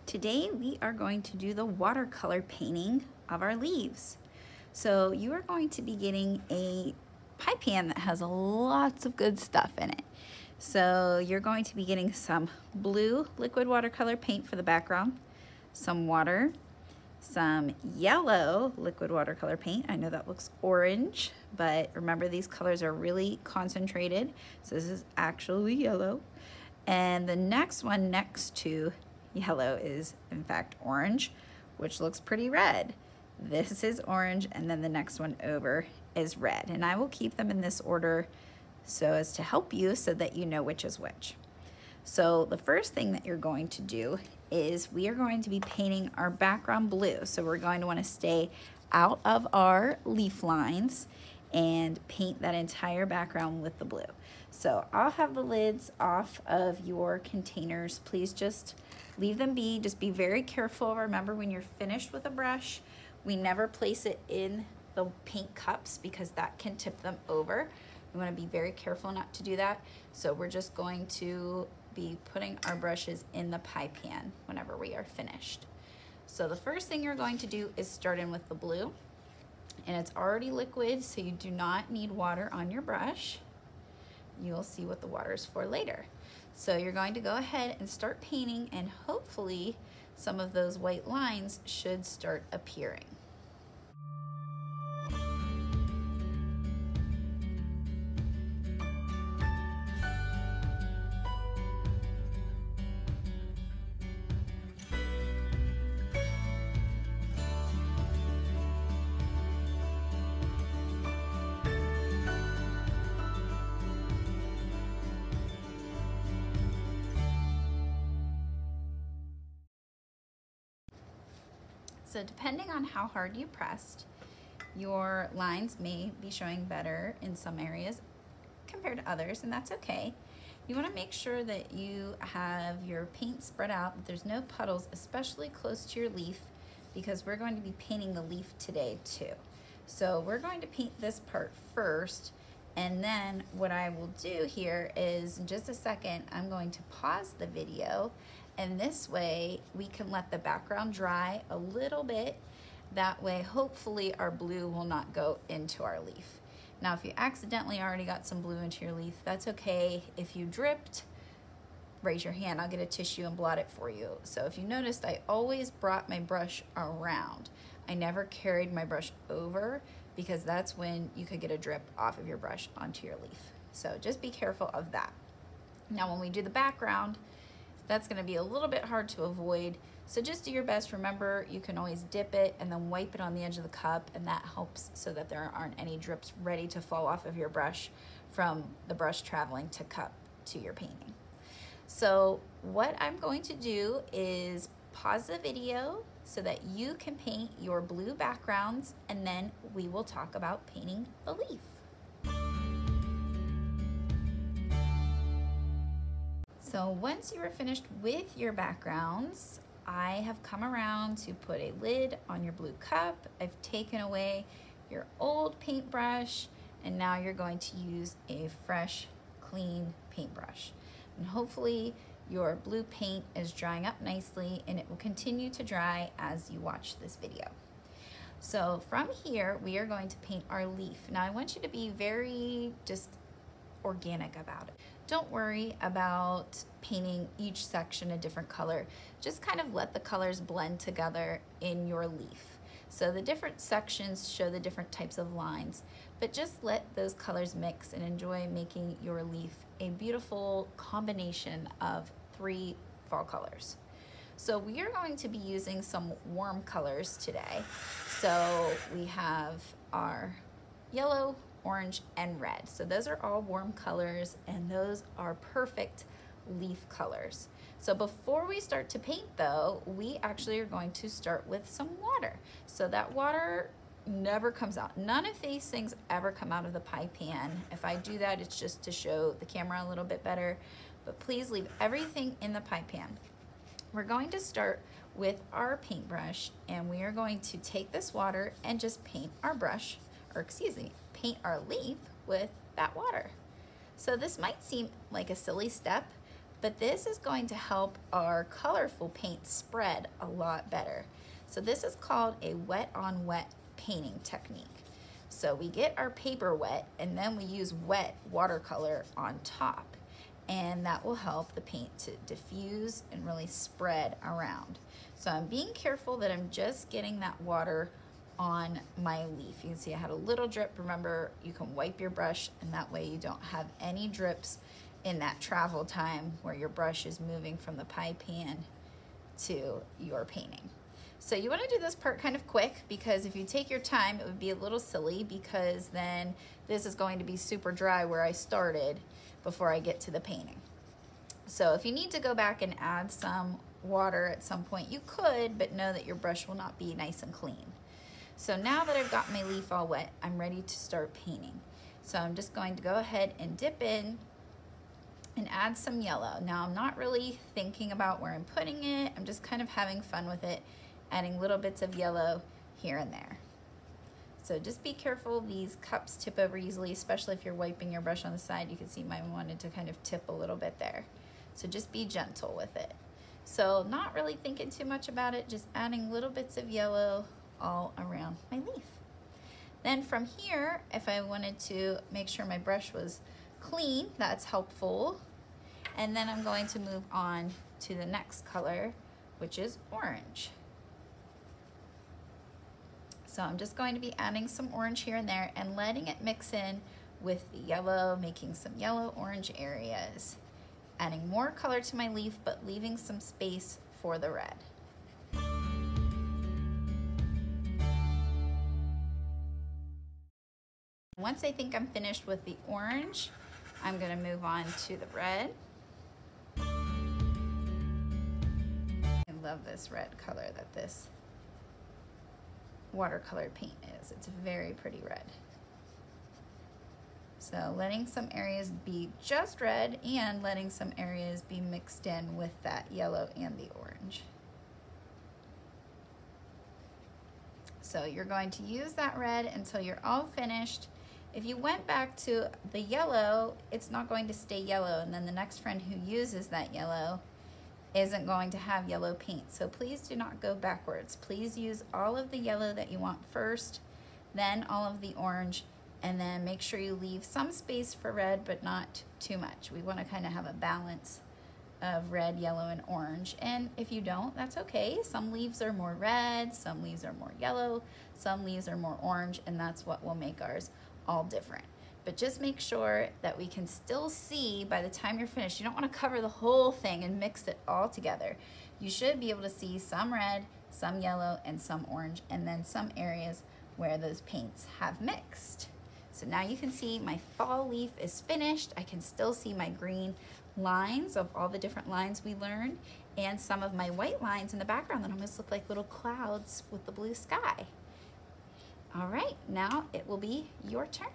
Today we are going to do the watercolor painting of our leaves. So you are going to be getting a pie pan that has lots of good stuff in it. So you're going to be getting some blue liquid watercolor paint for the background, some water, some yellow liquid watercolor paint. I know that looks orange, but remember these colors are really concentrated. So this is actually yellow. And the next one next to yellow is in fact orange, which looks pretty red. This is orange, and then the next one over is red. And I will keep them in this order so as to help you so that you know which is which. So the first thing that you're going to do is we are going to be painting our background blue. So we're going to want to stay out of our leaf lines and paint that entire background with the blue. So I'll have the lids off of your containers. Please just leave them be. Just be very careful. Remember, when you're finished with a brush, we never place it in the paint cups because that can tip them over. We want to be very careful not to do that. So we're just going to be putting our brushes in the pie pan whenever we are finished. So the first thing you're going to do is start in with the blue. And it's already liquid, so you do not need water on your brush. You'll see what the water is for later. So you're going to go ahead and start painting, and hopefully some of those white lines should start appearing. So depending on how hard you pressed, your lines may be showing better in some areas compared to others, and that's okay. You want to make sure that you have your paint spread out, that there's no puddles, especially close to your leaf, because we're going to be painting the leaf today too. So we're going to paint this part first, and then what I will do here is in just a second, I'm going to pause the video, and this way we can let the background dry a little bit. That way, hopefully our blue will not go into our leaf. Now, if you accidentally already got some blue into your leaf, that's okay. If you dripped, raise your hand. I'll get a tissue and blot it for you. So if you noticed, I always brought my brush around. I never carried my brush over because that's when you could get a drip off of your brush onto your leaf. So just be careful of that. Now, when we do the background, that's going to be a little bit hard to avoid. So just do your best. Remember, you can always dip it and then wipe it on the edge of the cup, and that helps so that there aren't any drips ready to fall off of your brush from the brush traveling to cup to your painting. So what I'm going to do is pause the video so that you can paint your blue backgrounds, and then we will talk about painting the leaf. So once you are finished with your backgrounds, I have come around to put a lid on your blue cup. I've taken away your old paintbrush, and now you're going to use a fresh, clean paintbrush. And hopefully your blue paint is drying up nicely, and it will continue to dry as you watch this video. So from here, we are going to paint our leaf. Now I want you to be very just organic about it. Don't worry about painting each section a different color. Just kind of let the colors blend together in your leaf. So the different sections show the different types of lines, but just let those colors mix and enjoy making your leaf a beautiful combination of 3 fall colors. So we are going to be using some warm colors today. So we have our yellow, orange, and red. So those are all warm colors, and those are perfect leaf colors. So before we start to paint though, we actually are going to start with some water. So that water never comes out. None of these things ever come out of the pie pan. If I do that, it's just to show the camera a little bit better, but please leave everything in the pie pan. We're going to start with our paintbrush, and we are going to take this water and just paint our brush, or excuse me, paint our leaf with that water. So this might seem like a silly step, but this is going to help our colorful paint spread a lot better. So this is called a wet on wet painting technique. So we get our paper wet and then we use wet watercolor on top, and that will help the paint to diffuse and really spread around. So I'm being careful that I'm just getting that water on my leaf. You can see I had a little drip. Remember, you can wipe your brush and that way you don't have any drips in that travel time where your brush is moving from the pie pan to your painting. So you want to do this part kind of quick, because if you take your time, it would be a little silly, because then this is going to be super dry where I started before I get to the painting. So if you need to go back and add some water at some point, you could, but know that your brush will not be nice and clean. So now that I've got my leaf all wet, I'm ready to start painting. So I'm just going to go ahead and dip in and add some yellow. Now I'm not really thinking about where I'm putting it. I'm just kind of having fun with it, adding little bits of yellow here and there. So just be careful, these cups tip over easily, especially if you're wiping your brush on the side. You can see mine wanted to kind of tip a little bit there. So just be gentle with it. So not really thinking too much about it, just adding little bits of yellow all around my leaf. Then from here, if I wanted to make sure my brush was clean, that's helpful. And then I'm going to move on to the next color, which is orange. So I'm just going to be adding some orange here and there and letting it mix in with the yellow, making some yellow-orange areas. Adding more color to my leaf, but leaving some space for the red. Once I think I'm finished with the orange, I'm going to move on to the red. I love this red color that this watercolor paint is. It's very pretty red. So letting some areas be just red and letting some areas be mixed in with that yellow and the orange. So you're going to use that red until you're all finished. If you went back to the yellow, it's not going to stay yellow, and then the next friend who uses that yellow isn't going to have yellow paint. So please do not go backwards. Please use all of the yellow that you want first, then all of the orange, and then make sure you leave some space for red, but not too much. We want to kind of have a balance of red, yellow, and orange. And if you don't, that's okay. Some leaves are more red, some leaves are more yellow, some leaves are more orange, and that's what will make ours all different. But just make sure that we can still see by the time you're finished. You don't want to cover the whole thing and mix it all together. You should be able to see some red, some yellow, and some orange, and then some areas where those paints have mixed. So now you can see my fall leaf is finished. I can still see my green lines of all the different lines we learned, and some of my white lines in the background that almost look like little clouds with the blue sky. All right, now it will be your turn.